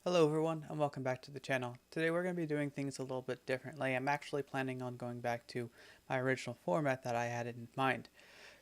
Hello everyone and welcome back to the channel. Today we're going to be doing things a little bit differently. I'm actually planning on going back to my original format that I had in mind.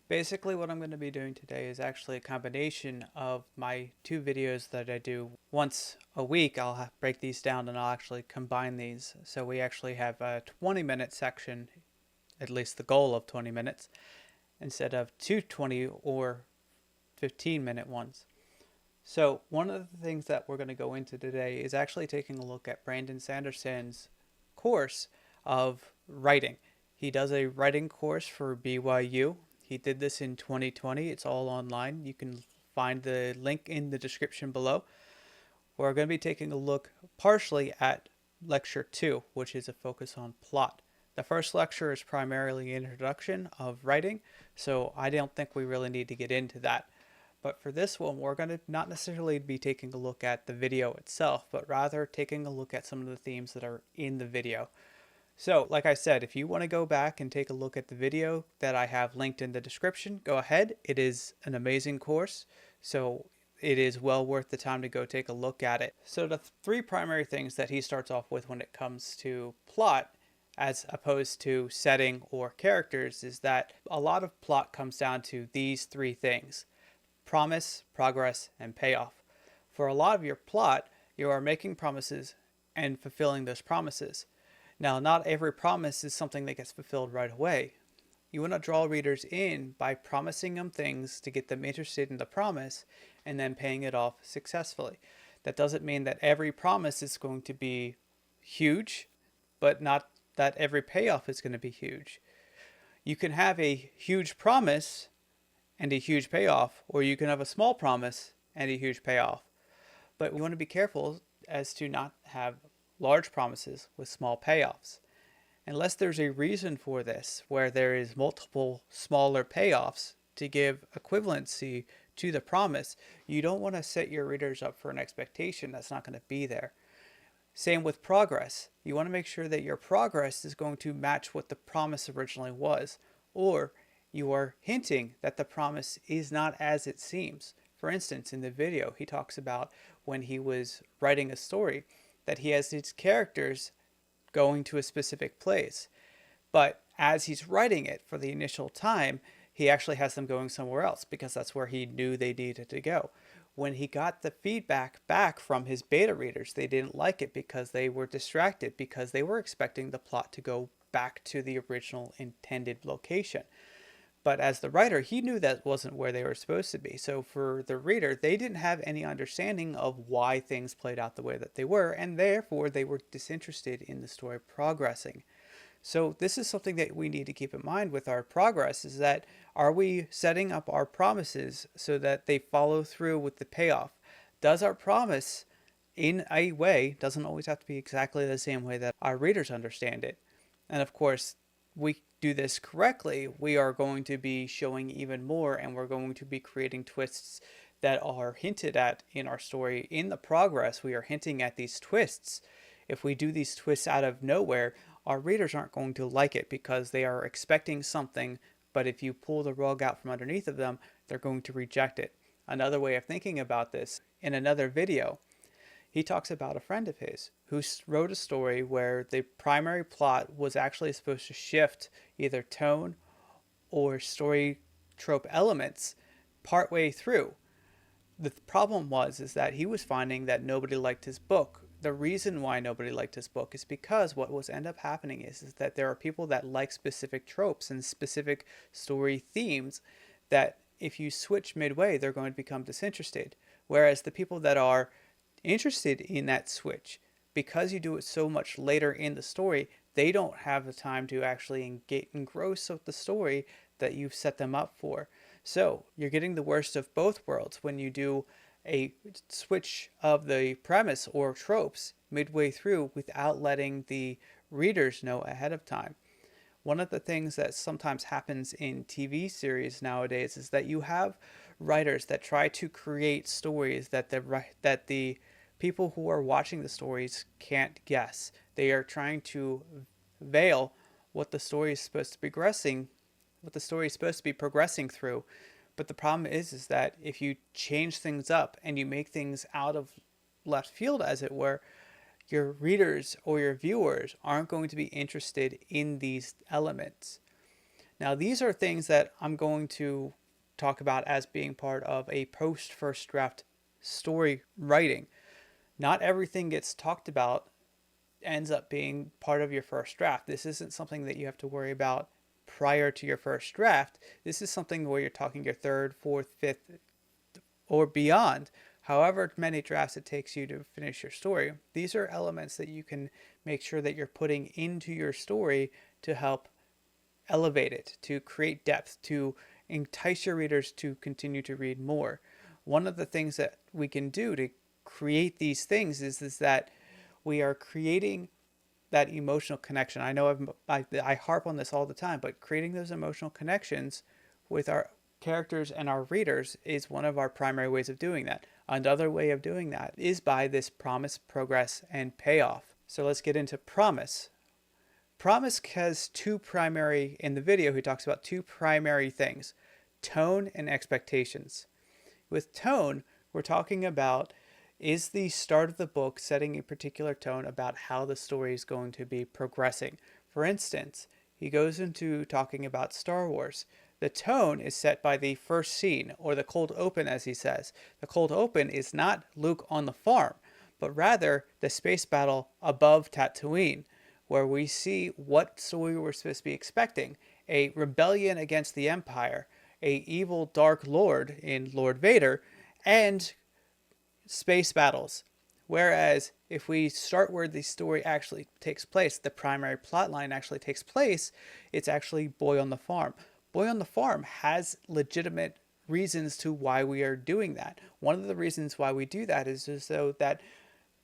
Basically what I'm going to be doing today is actually a combination of my two videos that I do once a week. I'll break these down and I'll actually combine these. So we actually have a 20-minute section, at least the goal of 20 minutes, instead of two 20 or 15-minute ones. So one of the things that we're going to go into today is actually taking a look at Brandon Sanderson's course of writing. He does a writing course for BYU. He did this in 2020. It's all online. You can find the link in the description below. We're going to be taking a look partially at lecture 2, which is a focus on plot. The first lecture is primarily an introduction of writing, so I don't think we really need to get into that. But for this one, we're going to not necessarily be taking a look at the video itself, but rather taking a look at some of the themes that are in the video. So, like I said, if you want to go back and take a look at the video that I have linked in the description, go ahead. It is an amazing course, so it is well worth the time to go take a look at it. So the three primary things that he starts off with when it comes to plot, as opposed to setting or characters, is that a lot of plot comes down to these three things: promise, progress, and payoff. For a lot of your plot, you are making promises and fulfilling those promises. Now, not every promise is something that gets fulfilled right away. You want to draw readers in by promising them things to get them interested in the promise and then paying it off successfully. That doesn't mean that every promise is going to be huge, but not that every payoff is going to be huge. You can have a huge promise and a huge payoff, or you can have a small promise and a huge payoff. But we want to be careful as to not have large promises with small payoffs. Unless there's a reason for this, where there is multiple smaller payoffs to give equivalency to the promise, you don't want to set your readers up for an expectation that's not going to be there. Same with progress. You want to make sure that your progress is going to match what the promise originally was, or you are hinting that the promise is not as it seems. For instance, in the video, he talks about when he was writing a story that he has these characters going to a specific place. But as he's writing it for the initial time, he actually has them going somewhere else because that's where he knew they needed to go. When he got the feedback back from his beta readers, they didn't like it because they were distracted, because they were expecting the plot to go back to the original intended location. But as the writer, he knew that wasn't where they were supposed to be. So for the reader, they didn't have any understanding of why things played out the way that they were, and therefore they were disinterested in the story progressing. So this is something that we need to keep in mind with our progress, is that are we setting up our promises so that they follow through with the payoff? Does our promise, in a way, doesn't always have to be exactly the same way that our readers understand it? And of course, we do this correctly, we are going to be showing even more, and we're going to be creating twists that are hinted at in our story. In the progress, we are hinting at these twists. If we do these twists out of nowhere, our readers aren't going to like it because they are expecting something, but if you pull the rug out from underneath of them, they're going to reject it. Another way of thinking about this, in another video, he talks about a friend of his who wrote a story where the primary plot was actually supposed to shift either tone or story trope elements partway through. The problem is that he was finding that nobody liked his book. The reason why nobody liked his book is because what was end up happening is that there are people that like specific tropes and specific story themes that if you switch midway, they're going to become disinterested. Whereas the people that are interested in that switch, because you do it so much later in the story, they don't have the time to actually get engrossed with the story that you've set them up for. So you're getting the worst of both worlds when you do a switch of the premise or tropes midway through without letting the readers know ahead of time. One of the things that sometimes happens in TV series nowadays is that you have writers that try to create stories that the people who are watching the stories can't guess. They are trying to veil what the story is supposed to be progressing through. But the problem is that if you change things up and you make things out of left field, as it were, your readers or your viewers aren't going to be interested in these elements. Now, these are things that I'm going to talk about as being part of a post first draft story writing. Not everything gets talked about ends up being part of your first draft. This isn't something that you have to worry about prior to your first draft. This is something where you're talking your third, fourth, fifth, or beyond, however many drafts it takes you to finish your story. These are elements that you can make sure that you're putting into your story to help elevate it, to create depth, to entice your readers to continue to read more. One of the things that we can do to create these things is that we are creating that emotional connection. I know I harp on this all the time, but creating those emotional connections with our characters and our readers is one of our primary ways of doing that. Another way of doing that is by this promise, progress, and payoff. So let's get into promise. Promise has two primary, in the video he talks about two primary things: tone and expectations. With tone, we're talking about, is the start of the book setting a particular tone about how the story is going to be progressing. For instance, he goes into talking about Star Wars. The tone is set by the first scene, or the cold open, as he says. The cold open is not Luke on the farm, but rather the space battle above Tatooine, where we see what story we're supposed to be expecting: a rebellion against the Empire, a evil Dark Lord in Lord Vader, and space battles. Whereas if we start where the story actually takes place, the primary plot line actually takes place, it's actually Boy on the Farm. Boy on the Farm has legitimate reasons to why we are doing that. One of the reasons why we do that is so that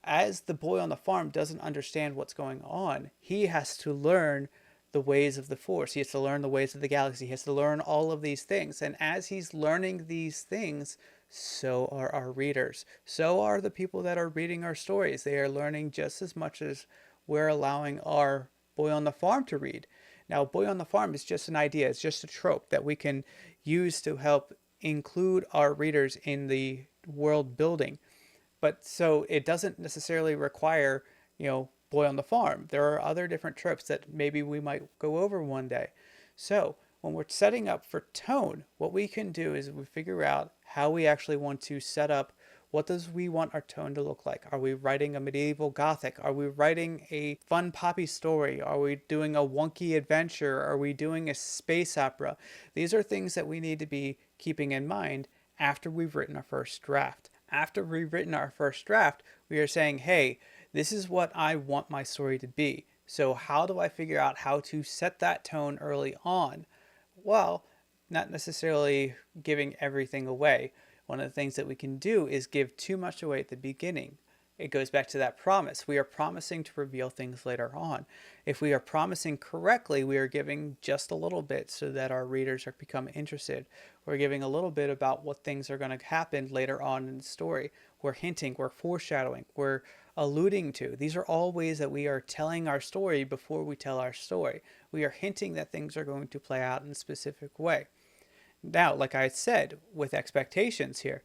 as the boy on the farm doesn't understand what's going on, he has to learn the ways of the Force. He has to learn the ways of the galaxy. He has to learn all of these things. And as he's learning these things, so are our readers. So are the people that are reading our stories. They are learning just as much as we're allowing our boy on the farm to read. Now, boy on the farm is just an idea. It's just a trope that we can use to help include our readers in the world building. But so it doesn't necessarily require, boy on the farm. There are other different tropes that maybe we might go over one day. So when we're setting up for tone, what we can do is we figure out how we actually want to set up. What does we want our tone to look like? Are we writing a medieval gothic? Are we writing a fun poppy story? Are we doing a wonky adventure? Are we doing a space opera? These are things that we need to be keeping in mind after we've written our first draft. After we've written our first draft, we are saying, hey, this is what I want my story to be. So how do I figure out how to set that tone early on? Well, not necessarily giving everything away. One of the things that we can do is give too much away at the beginning. It goes back to that promise. We are promising to reveal things later on. If we are promising correctly, we are giving just a little bit so that our readers are become interested. We're giving a little bit about what things are going to happen later on in the story. We're hinting, we're foreshadowing, we're alluding to. These are all ways that we are telling our story before we tell our story. We are hinting that things are going to play out in a specific way. Now, like I said, with expectations here,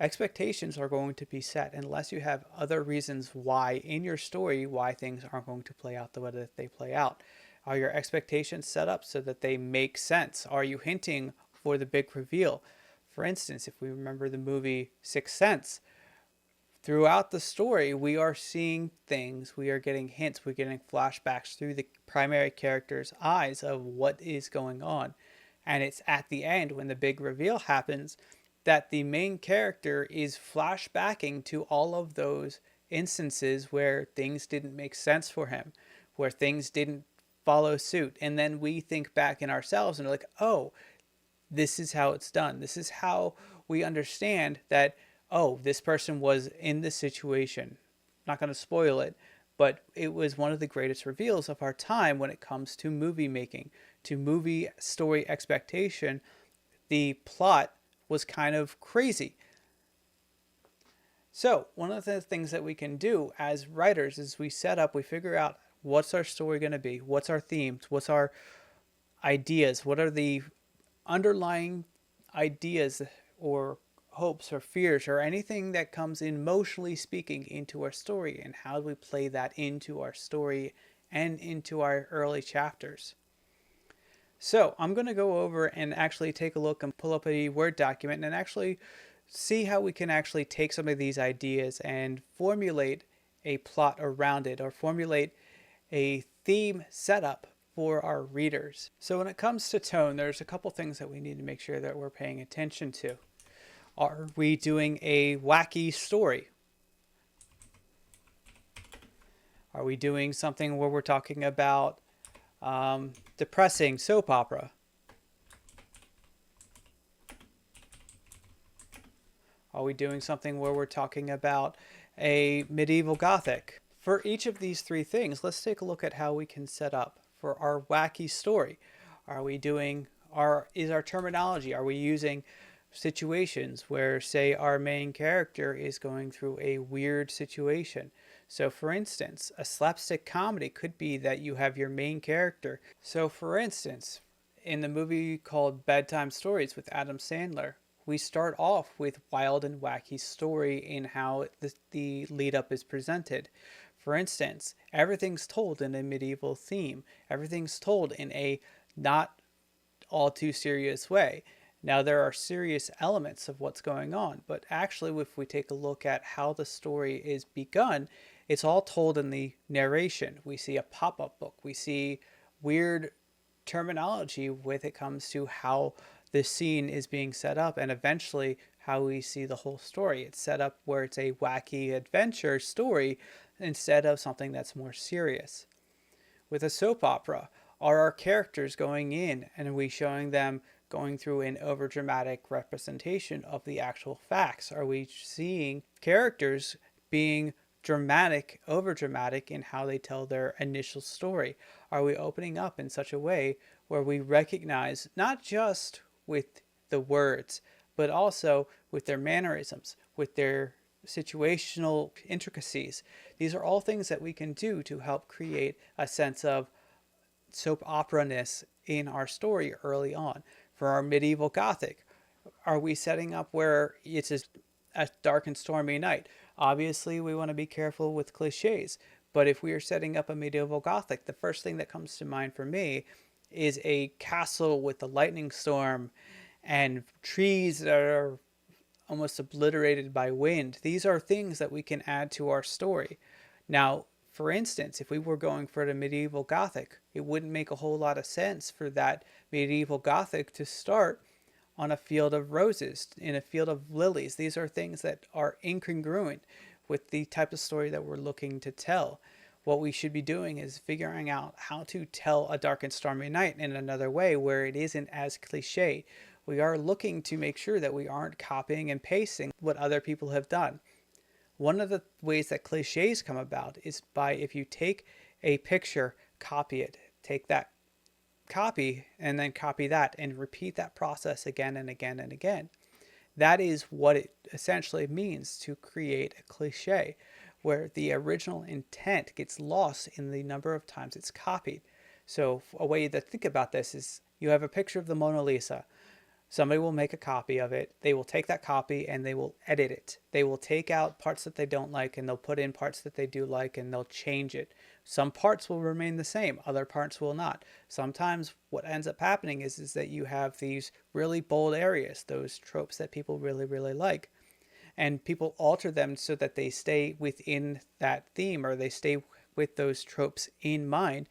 expectations are going to be set unless you have other reasons why in your story why things aren't going to play out the way that they play out. Are your expectations set up so that they make sense? Are you hinting for the big reveal? For instance, if we remember the movie Sixth Sense, throughout the story we are seeing things, we are getting hints, we're getting flashbacks through the primary character's eyes of what is going on. And it's at the end when the big reveal happens that the main character is flashbacking to all of those instances where things didn't make sense for him, where things didn't follow suit. And then we think back in ourselves and are like, oh, this is how it's done. This is how we understand that, oh, this person was in this situation. Not going to spoil it, but it was one of the greatest reveals of our time when it comes to movie making, to movie story expectation. The plot was kind of crazy. So one of the things that we can do as writers is we figure out what's our story going to be, what's our themes, what's our ideas, what are the underlying ideas or hopes or fears or anything that comes emotionally speaking into our story, and how do we play that into our story and into our early chapters. So I'm going to go over and actually take a look and pull up a Word document and actually see how we can actually take some of these ideas and formulate a plot around it, or formulate a theme setup for our readers. So when it comes to tone, there's a couple things that we need to make sure that we're paying attention to. Are we doing a wacky story? Are we doing something where we're talking about depressing soap opera? Are we doing something where we're talking about a medieval gothic? For each of these three things, let's take a look at how we can set up for our wacky story. Are we doing is our terminology, are we using situations where, say, our main character is going through a weird situation? So for instance, a slapstick comedy could be that you have your main character. So for instance, in the movie called Bedtime Stories with Adam Sandler, we start off with wild and wacky story in how the lead up is presented. For instance, everything's told in a medieval theme. Everything's told in a not all too serious way. Now, there are serious elements of what's going on, but actually, if we take a look at how the story is begun, it's all told in the narration. We see a pop up book, we see weird terminology when it comes to how the scene is being set up, and eventually how we see the whole story. It's set up where it's a wacky adventure story instead of something that's more serious. With a soap opera, are our characters going in and are we showing them going through an overdramatic representation of the actual facts? Are we seeing characters being dramatic, overdramatic in how they tell their initial story? Are we opening up in such a way where we recognize not just with the words, but also with their mannerisms, with their situational intricacies? These are all things that we can do to help create a sense of soap opera-ness in our story early on. For our medieval gothic, are we setting up where it's a dark and stormy night? Obviously, we want to be careful with cliches, but if we are setting up a medieval gothic, the first thing that comes to mind for me is a castle with a lightning storm and trees that are almost obliterated by wind. These are things that we can add to our story. Now, for instance, if we were going for the medieval Gothic, it wouldn't make a whole lot of sense for that medieval Gothic to start on a field of roses, in a field of lilies. These are things that are incongruent with the type of story that we're looking to tell. What we should be doing is figuring out how to tell a dark and stormy night in another way where it isn't as cliche. We are looking to make sure that we aren't copying and pasting what other people have done. One of the ways that cliches come about is by, if you take a picture, copy it, take that copy and then copy that and repeat that process again and again and again. That is what it essentially means to create a cliche, where the original intent gets lost in the number of times it's copied. So a way to think about this is, you have a picture of the Mona Lisa. Somebody will make a copy of it. They will take that copy and they will edit it. They will take out parts that they don't like and they'll put in parts that they do like, and they'll change it. Some parts will remain the same, other parts will not. Sometimes what ends up happening is that you have these really bold areas, those tropes that people really, really like. And people alter them so that they stay within that theme, or they stay with those tropes in mind.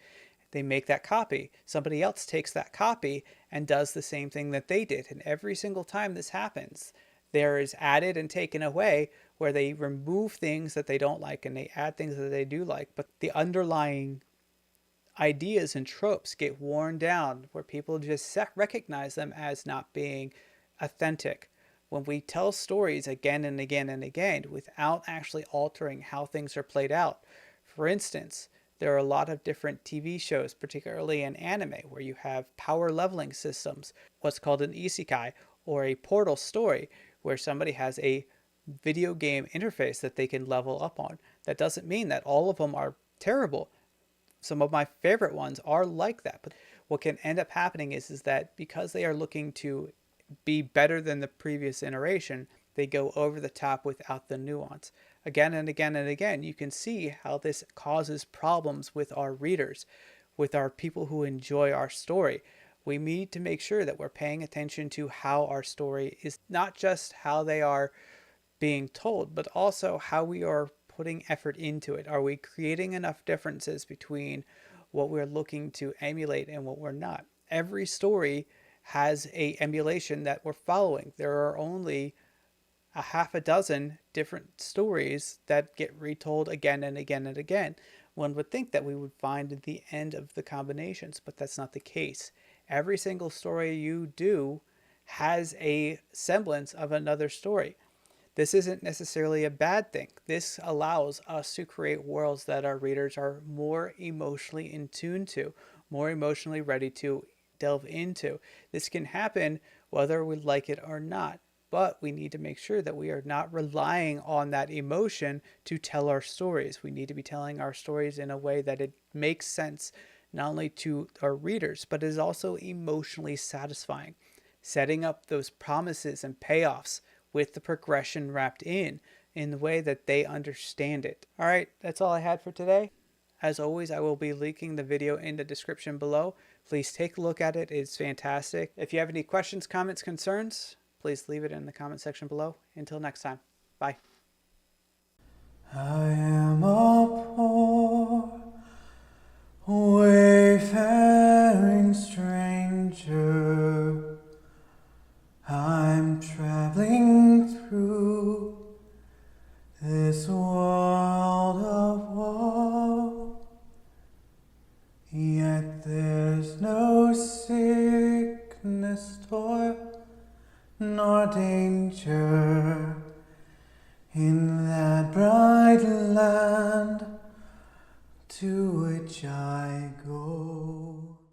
They make that copy. Somebody else takes that copy and does the same thing that they did. And every single time this happens, there is added and taken away, where they remove things that they don't like and they add things that they do like. But the underlying ideas and tropes get worn down, where people just recognize them as not being authentic. When we tell stories again and again and again without actually altering how things are played out. For instance, there are a lot of different TV shows, particularly in anime, where you have power leveling systems, what's called an isekai, or a portal story, where somebody has a video game interface that they can level up on. That doesn't mean that all of them are terrible. Some of my favorite ones are like that. But what can end up happening is that because they are looking to be better than the previous iteration, They go over the top without the nuance. Again and again and again, you can see how this causes problems with our readers, with our people who enjoy our story. We need to make sure that we're paying attention to how our story is, not just how they are being told, but also how we are putting effort into it. Are we creating enough differences between what we're looking to emulate and what we're not? Every story has a emulation that we're following. There are only a half a dozen different stories that get retold again and again and again. One would think that we would find the end of the combinations, but that's not the case. Every single story you do has a semblance of another story. This isn't necessarily a bad thing. This allows us to create worlds that our readers are more emotionally in tune to, more emotionally ready to delve into. This can happen whether we like it or not, but we need to make sure that we are not relying on that emotion to tell our stories. We need to be telling our stories in a way that it makes sense not only to our readers, but is also emotionally satisfying. Setting up those promises and payoffs with the progression wrapped in the way that they understand it. All right, that's all I had for today. As always, I will be linking the video in the description below. Please take a look at it. It's fantastic. If you have any questions, comments, concerns, please leave it in the comment section below. Until next time, bye. I am a poor, wayfaring stranger. I'm traveling through this world of woe, yet there's no sickness, toil, nor danger in that bright land to which I go.